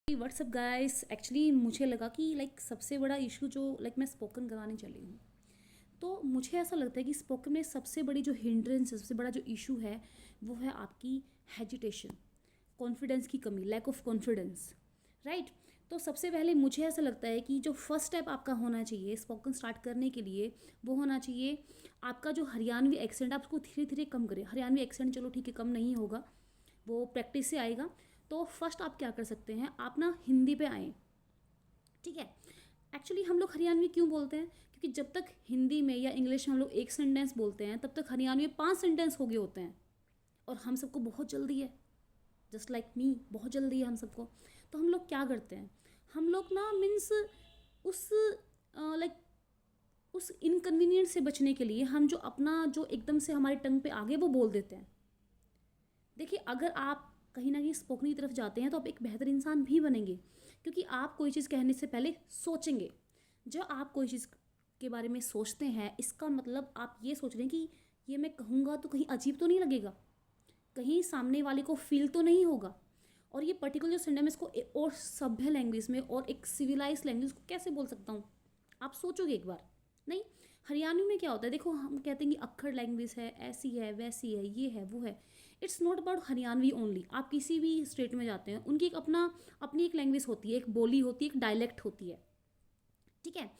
WhatsApp guys, actually मुझे लगा कि सबसे बड़ा इशू जो मैं स्पोकन कराने चली हूँ। तो मुझे ऐसा लगता है कि स्पोकन में सबसे बड़ी जो हिंड्रेंस है, सबसे बड़ा जो इशू है वो है आपकी हेजिटेशन, कॉन्फिडेंस की कमी, लैक ऑफ कॉन्फिडेंस, राइट। तो सबसे पहले मुझे ऐसा लगता है कि जो फर्स्ट स्टेप आपका होना चाहिए स्पोकन स्टार्ट करने के लिए वो होना चाहिए आपका जो हरियाणवी एक्सेंट, आप उसको धीरे धीरे कम करें। हरियाणवी एक्सेंट चलो ठीक है, कम नहीं होगा, वो प्रैक्टिस से आएगा। तो फर्स्ट आप क्या कर सकते हैं, आप ना हिंदी पे आएँ, ठीक है। एक्चुअली हम लोग हरियाणवी क्यों बोलते हैं, क्योंकि जब तक हिंदी में या इंग्लिश में हम लोग एक सेंटेंस बोलते हैं तब तक हरियाणवी में 5 सेंटेंस हो गए होते हैं। और हम सबको बहुत जल्दी है, जस्ट लाइक मी, बहुत जल्दी है हम सबको। तो हम लोग क्या करते हैं, हम लोग ना मीन्स उस लाइक उस इनकन्वीनियंस से बचने के लिए हम जो अपना जो एकदम से हमारे टंग पे आगे वो बोल देते हैं। देखिए, अगर आप कहीं ना कहीं स्पोकन की तरफ जाते हैं तो आप एक बेहतर इंसान भी बनेंगे, क्योंकि आप कोई चीज़ कहने से पहले सोचेंगे। जब आप कोई चीज़ के बारे में सोचते हैं, इसका मतलब आप ये सोच रहे हैं कि ये मैं कहूँगा तो कहीं अजीब तो नहीं लगेगा, कहीं सामने वाले को फील तो नहीं होगा। और ये पर्टिकुलर जो सेंटेंस को और सभ्य लैंग्वेज में और एक सिविलाइज लैंग्वेज को कैसे बोल सकता हूँ, आप सोचोगे एक बार। नहीं, हरियाणवी में क्या होता है, देखो हम कहते हैं कि अक्खड़ लैंग्वेज है, ऐसी है वैसी है, ये है वो है। It's not about Haryanvi only. आप किसी भी स्टेट में जाते हैं, उनकी एक अपनी एक लैंग्वेज होती है, एक बोली होती है, एक डायलेक्ट होती है, ठीक है।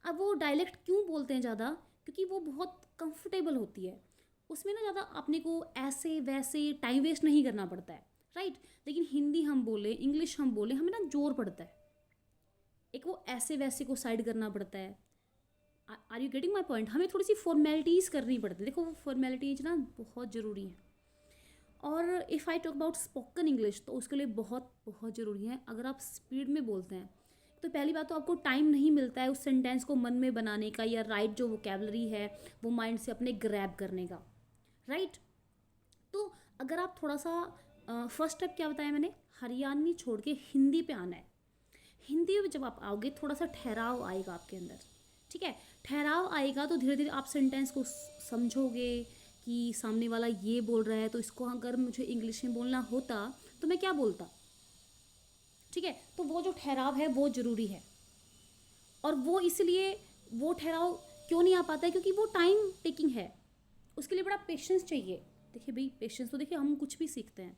अब वो डायलेक्ट क्यों बोलते हैं ज़्यादा, क्योंकि वो बहुत कंफर्टेबल होती है, उसमें ना ज़्यादा अपने को ऐसे वैसे टाइम वेस्ट नहीं करना पड़ता है, राइट। लेकिन हिंदी हम बोले, इंग्लिश हम बोले, हमें ना जोर पड़ता है, एक वो ऐसे वैसे को साइड करना पड़ता है। Are you getting my point, हमें थोड़ी सी फॉर्मेलिटीज़ करनी पड़ती है। देखो वो फॉर्मेलिटीज ना बहुत ज़रूरी है। और if I talk about spoken English तो उसके लिए बहुत बहुत ज़रूरी है। अगर आप स्पीड में बोलते हैं तो पहली बात तो आपको टाइम नहीं मिलता है उस सेंटेंस को मन में बनाने का, या राइट जो वोकेबलरी है वो माइंड से अपने ग्रैब करने का, राइट। तो अगर आप थोड़ा सा फर्स्ट स्टेप क्या बताया मैंने, हरियाणवी छोड़ के हिंदी पे आना है। हिंदी में जब आप आओगे थोड़ा सा ठहराव आएगा आपके अंदर, ठीक है। ठहराव आएगा तो धीरे धीरे आप सेंटेंस को समझोगे कि सामने वाला ये बोल रहा है, तो इसको अगर मुझे इंग्लिश में बोलना होता तो मैं क्या बोलता, ठीक है। तो वो जो ठहराव है वो ज़रूरी है। और वो इसलिए वो ठहराव क्यों नहीं आ पाता है, क्योंकि वो टाइम टेकिंग है, उसके लिए बड़ा पेशेंस चाहिए। देखिए भाई, पेशेंस तो देखिए हम कुछ भी सीखते हैं,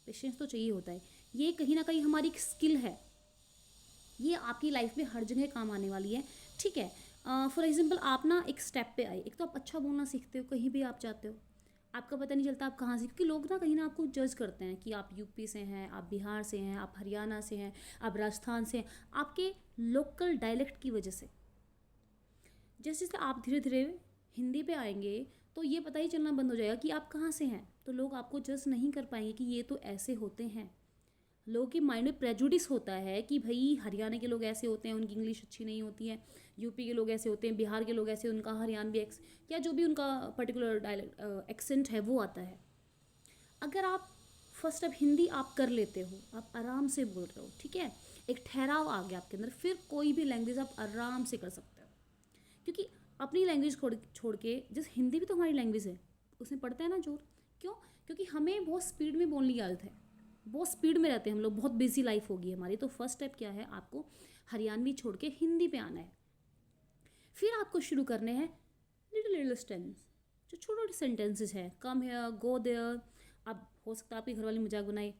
पेशेंस तो चाहिए होता है। ये कहीं ना कहीं हमारी एक स्किल है, ये आपकी लाइफ में हर जगह काम आने वाली है, ठीक है। फॉर एग्जाम्पल आप ना एक स्टेप पे आए, एक तो आप अच्छा बोलना सीखते हो, कहीं भी आप जाते हो आपका पता नहीं चलता आप कहाँ से, क्योंकि लोग ना कहीं ना आपको जज करते हैं कि आप यूपी से हैं, आप बिहार से हैं, आप हरियाणा से हैं, आप राजस्थान से हैं, आपके लोकल डायलेक्ट की वजह से। जैसे जैसे आप धीरे धीरे हिंदी पे आएंगे तो ये पता ही चलना बंद हो जाएगा कि आप कहाँ से हैं, तो लोग आपको जज नहीं कर पाएंगे कि ये तो ऐसे होते हैं। लोगों के माइंड में प्रेजुडिस होता है कि भाई हरियाणा के लोग ऐसे होते हैं, उनकी इंग्लिश अच्छी नहीं होती है, यूपी के लोग ऐसे होते हैं, बिहार के लोग ऐसे, उनका हरियाणवी या जो भी उनका पर्टिकुलर डायलेक्ट एक्सेंट है वो आता है। अगर आप फर्स्ट अब हिंदी आप कर लेते हो, आप आराम से बोल रहे हो, ठीक है, एक ठहराव आ गया आपके अंदर, फिर कोई भी लैंग्वेज आप आराम से कर सकते हो। क्योंकि अपनी लैंग्वेज छोड़ छोड़ के, जैसे हिंदी भी तो हमारी लैंग्वेज है, उसमें पड़ता है ना जोर। क्यों, क्योंकि हमें बहुत स्पीड में बोलने की आदत है, बहुत स्पीड में रहते हैं हम लोग, बहुत बिजी लाइफ होगी हमारी। तो फर्स्ट स्टेप क्या है, आपको हरियाणवी छोड़ के हिंदी पे आना है। फिर आपको शुरू करने हैं लिटिल लिटिल सेंटेंस, जो छोटे छोटे सेंटेंसेस हैं, कम हेयर गो देयर। अब हो सकता है आपके घर वाले मजाक बनाए,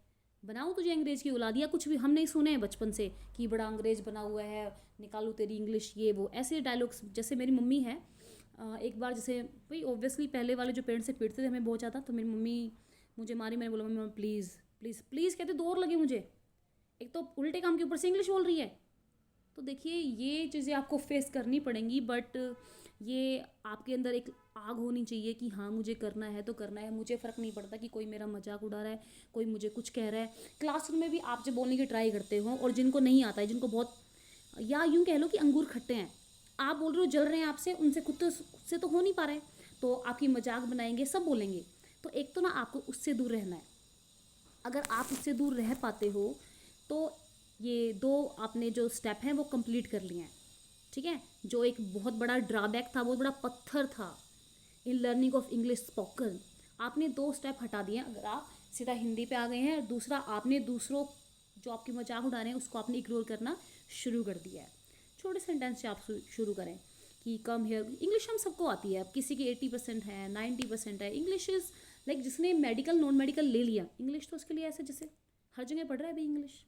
बनाऊँ तुझे अंग्रेज की औलाद, या कुछ भी हम नहीं सुने हैं बचपन से कि बड़ा अंग्रेज बना हुआ है, निकालू तेरी इंग्लिश, ये वो ऐसे डायलॉग्स। जैसे मेरी मम्मी है, एक बार जैसे भाई ऑब्वियसली पहले वाले जो पेरेंट्स से पीटते थे हमें बहुत ज़्यादा, तो मेरी मम्मी मुझे मारी, मैंने बोला मम्मी प्लीज़ प्लीज़ प्लीज़ कहते दो और लगे मुझे, एक तो उल्टे काम के ऊपर से इंग्लिश बोल रही है। तो देखिए ये चीज़ें आपको फेस करनी पड़ेंगी, बट ये आपके अंदर एक आग होनी चाहिए कि हाँ मुझे करना है तो करना है, मुझे फ़र्क नहीं पड़ता कि कोई मेरा मजाक उड़ा रहा है, कोई मुझे कुछ कह रहा है। क्लासरूम में भी आप जब बोलने की ट्राई करते हो और जिनको नहीं आता है, जिनको बहुत, या यूँ कह लो कि अंगूर खट्टे हैं, आप बोल रहे हो जल रहे हैं आपसे, उनसे खुद से तो हो नहीं पा रहे, तो आपकी मजाक बनाएंगे, सब बोलेंगे। तो एक तो ना आपको उससे दूर रहना है। अगर आप उससे दूर रह पाते हो तो ये दो आपने जो स्टेप हैं वो कंप्लीट कर लिए हैं, ठीक है। जो एक बहुत बड़ा ड्रॉबैक था, बहुत बड़ा पत्थर था in learning of English spoken, आपने दो स्टेप हटा दिए। अगर आप सीधा हिंदी पे आ गए हैं, दूसरा आपने जो आपकी मजाक उड़ा रहे हैं उसको आपने इग्नोर करना शुरू कर दिया है। छोटे सेंटेंस से आप शुरू करें कि कम हेयर। इंग्लिश हम सबको आती है, अब किसी की 80% है, 90% है। इंग्लिश इज़ लाइक जिसने मेडिकल नॉन मेडिकल ले लिया, इंग्लिश तो उसके लिए ऐसे जैसे हर जगह पढ़ रहा है भाई इंग्लिश,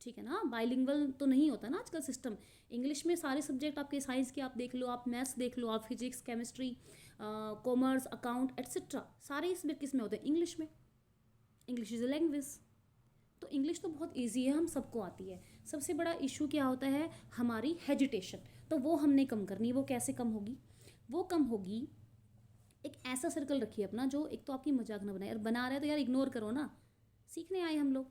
ठीक है ना। बाइलिंगुअल तो नहीं होता ना आजकल सिस्टम। इंग्लिश में सारे सब्जेक्ट आपके साइंस के आप देख लो, आप मैथ्स देख लो, आप physics chemistry commerce account etcetera, सारे इसमें किस में होते हैं, इंग्लिश में। English is a language. तो इंग्लिश तो बहुत इजी है, हम सबको आती है। सबसे बड़ा इशू क्या होता है, हमारी हेजिटेशन। तो वो हमने कम करनी है। वो कैसे कम होगी? वो कम होगी, एक ऐसा सर्कल रखिए अपना जो एक तो आपकी मजाक ना बनाए, और बना रहे हैं तो यार इग्नोर करो ना, सीखने आए हम लोग।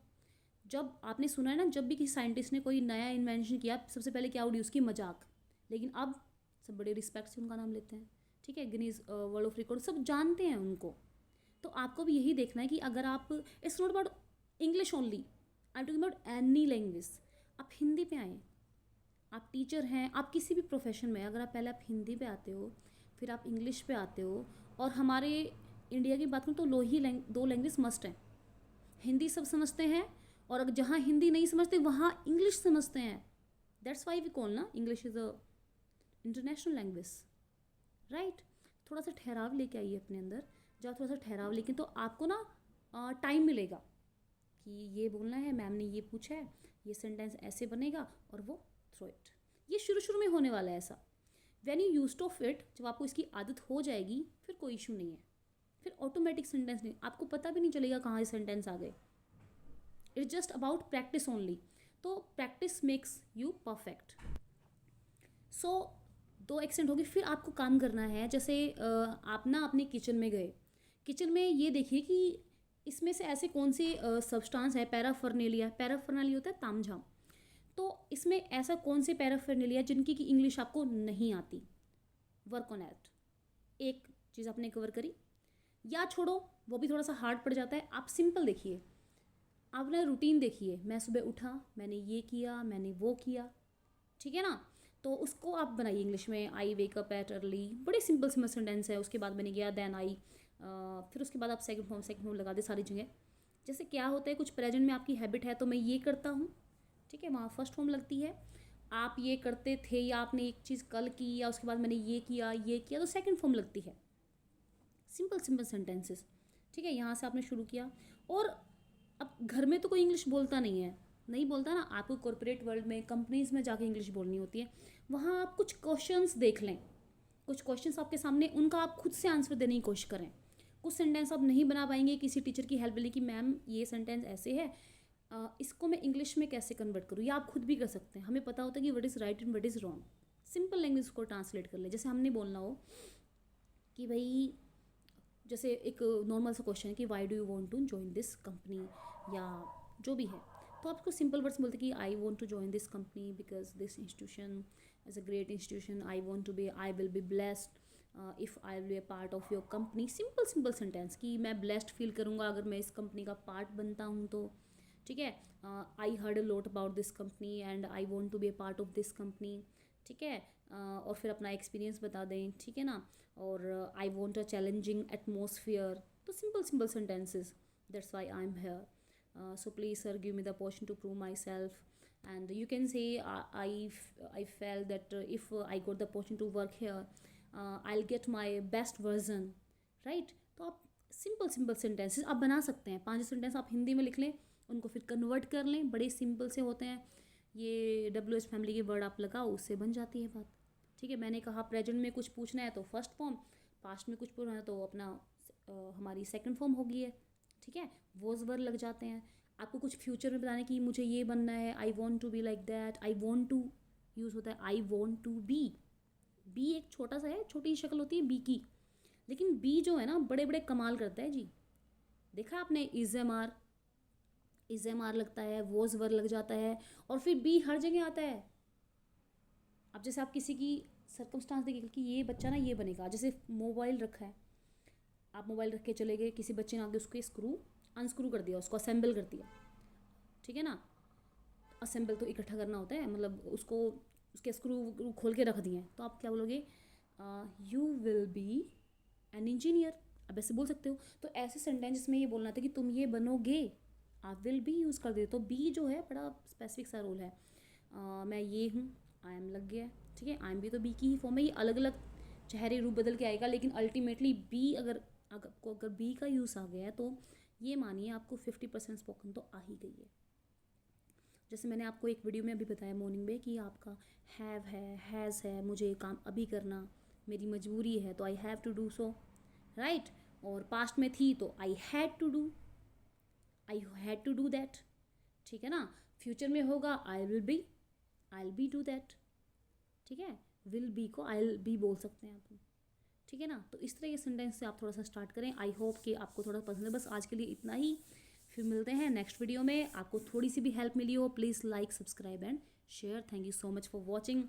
जब आपने सुना है ना, जब भी किसी साइंटिस्ट ने कोई नया इन्वेंशन किया, सबसे पहले क्या उड़ी उसकी मजाक। लेकिन अब सब बड़े रिस्पेक्ट से उनका नाम लेते हैं, ठीक है। गिनीज वर्ल्ड ऑफ रिकॉर्ड सब जानते हैं उनको। तो आपको भी यही देखना है कि अगर आप, it's not about English only, I am talking about any language. आप हिंदी पे आएँ, आप टीचर हैं, आप किसी भी प्रोफेशन में, अगर आप पहले आप हिंदी पे आते हो, फिर आप इंग्लिश पे आते हो। और हमारे इंडिया की बात करूँ तो दो लैंग्वेज मस्ट हैं। हिंदी सब समझते हैं, और अगर जहाँ हिंदी नहीं समझते वहाँ इंग्लिश समझते हैं। दैट्स वाई वी कॉल ना English is a international language, right. थोड़ा सा ठहराव लेके आइए अपने अंदर। जब आप थोड़ा सा ठहराव लेके, तो आपको ना टाइम मिलेगा कि ये बोलना है, मैम ने ये पूछा है, ये सेंटेंस ऐसे बनेगा, और वो थ्रो इट। ये शुरू शुरू में होने वाला है ऐसा। When you used of it, जब आपको इसकी आदत हो जाएगी, फिर कोई इशू नहीं है। फिर ऑटोमेटिक सेंटेंस नहीं, आपको पता भी नहीं चलेगा कहाँ ये सेंटेंस आ गए। It's just about practice only. तो प्रैक्टिस मेक्स यू परफेक्ट। सो दो एक्सेंट होगी। फिर आपको काम करना है, जैसे आप ना अपने किचन में गए, किचन में ये देखिए कि इसमें से ऐसे कौन सी सब्सटेंस है, पैराफर्नेलिया। पैराफर्नेलिया होता है तामझाम। तो इसमें ऐसा कौन से पैराफर्नेलिया जिनकी की इंग्लिश आपको नहीं आती, वर्क ऑन एट। एक चीज़ आपने कवर करी, या छोड़ो वो भी थोड़ा सा हार्ड पड़ जाता है। आप सिंपल देखिए, आप ना रूटीन देखिए, मैं सुबह उठा, मैंने ये किया, मैंने वो किया, ठीक है ना। तो उसको आप बनाइए इंग्लिश में, आई वेक अप एट अर्ली, बड़े सिंपल सिंपल सेंटेंस है। उसके बाद मैंने गया, देन आई, फिर उसके बाद आप सेकंड फॉर्म लगा दे सारी जगह। जैसे क्या होता है, कुछ प्रेजेंट में आपकी हैबिट है, तो मैं ये करता हूँ, ठीक है, वहाँ फर्स्ट फॉर्म लगती है। आप ये करते थे, या आपने एक चीज़ कल की, या उसके बाद मैंने ये किया, तो सेकंड फॉर्म लगती है। सिंपल सिंपल सेंटेंसेस, ठीक है। यहाँ से आपने शुरू किया। और अब घर में तो कोई इंग्लिश बोलता नहीं बोलता ना। आपको कॉर्पोरेट वर्ल्ड में, कंपनीज़ में जाके इंग्लिश बोलनी होती है। वहाँ आप कुछ क्वेश्चंस देख लें, कुछ क्वेश्चंस आपके सामने, उनका आप खुद से आंसर देने की कोशिश करें। कुछ सेंटेंस आप नहीं बना पाएंगे, किसी टीचर की हेल्प लें कि मैम ये सेंटेंस ऐसे है, इसको मैं इंग्लिश में कैसे कन्वर्ट करूँ, या आप खुद भी कर सकते हैं। हमें पता होता है कि what is right and what is wrong. Simple language को ट्रांसलेट कर ले। जैसे हमने बोलना हो कि भाई, जैसे एक नॉर्मल सा क्वेश्चन है कि why do you want to join this company, या जो भी है, तो आपको सिंपल वर्ड्स बोलते कि I want to join this company because this institution is a great institution, I will be blessed if I will be a part of your company. Simple simple sentence कि मैं blessed feel करूँगा अगर मैं इस company का part बनता हूँ तो, ठीक है। I heard a lot about this company and I want to be a part of this company, ठीक है। और फिर अपना एक्सपीरियंस बता दें, ठीक है ना। और I want a challenging atmosphere. तो simple simple sentences, that's why I am here, so please sir give me the opportunity to prove myself. And you can say I fail that if I got the opportunity to work here, I will get my best version, right. तो आप simple simple sentences आप बना सकते हैं। 5 sentence आप हिंदी में लिख लें, उनको फिर कन्वर्ट कर लें, बड़े सिंपल से होते हैं। ये WH फैमिली के वर्ड आप लगाओ, उससे बन जाती है बात, ठीक है। मैंने कहा प्रेजेंट में कुछ पूछना है तो फर्स्ट फॉर्म, पास्ट में कुछ पूछना है तो अपना हमारी सेकंड फॉर्म होगी है, ठीक है। वोज वर्ड लग जाते हैं। आपको कुछ फ्यूचर में बताने की मुझे ये बनना है, I want to be like that. I want to use होता है आई वॉन्ट टू बी एक छोटा सा है, छोटी शक्ल होती है बी की, लेकिन बी जो है ना बड़े बड़े कमाल करता है जी। देखा आपने, इज़ एम आर लगता है, वोज वर्ड लग जाता है, और फिर बी हर जगह आता है। अब जैसे आप किसी की सर्कमस्टांस देखिए कि ये बच्चा ना ये बनेगा, जैसे मोबाइल रखा है, आप मोबाइल रख के चले गए, किसी बच्चे ने आगे उसके स्क्रू अनस्क्रू कर दिया, उसको असेंबल कर दिया, ठीक है ना। असेंबल तो इकट्ठा करना होता है, मतलब उसको उसके स्क्रू खोल के रख दिए, तो आप क्या बोलोगे, you will be an engineer. अब ऐसे बोल सकते हो। तो ऐसे सेंटेंस में ये बोलना था कि तुम ये बनोगे, आप विल बी यूज़ कर देते, तो बी जो है बड़ा स्पेसिफिक सा रोल है। मैं ये हूँ, आई एम लग गया, ठीक है। आई एम भी तो बी की ही फॉर्म है, ये अलग अलग चेहरे रूप बदल के आएगा, लेकिन अल्टीमेटली बी अगर बी का यूज़ आ गया है तो ये मानिए आपको 50% स्पोकन तो आ ही गई है। जैसे मैंने आपको एक वीडियो में अभी बताया मॉर्निंग में कि आपका हैव है, हैज़ है, मुझे काम अभी करना, मेरी मजबूरी है तो I have to do so, right. और पास्ट में थी तो I had to do that, ठीक है ना। फ्यूचर में होगा I will be do that, ठीक है। विल बी को आई विल बी बोल सकते हैं आप, ठीक है ना। तो इस तरह के सेंटेंस से आप थोड़ा सा स्टार्ट करें। आई होप कि आपको थोड़ा पसंद है। बस आज के लिए इतना ही, फिर मिलते हैं नेक्स्ट वीडियो में। आपको थोड़ी सी भी हेल्प मिली हो, please like, subscribe and share. Thank you so much for watching.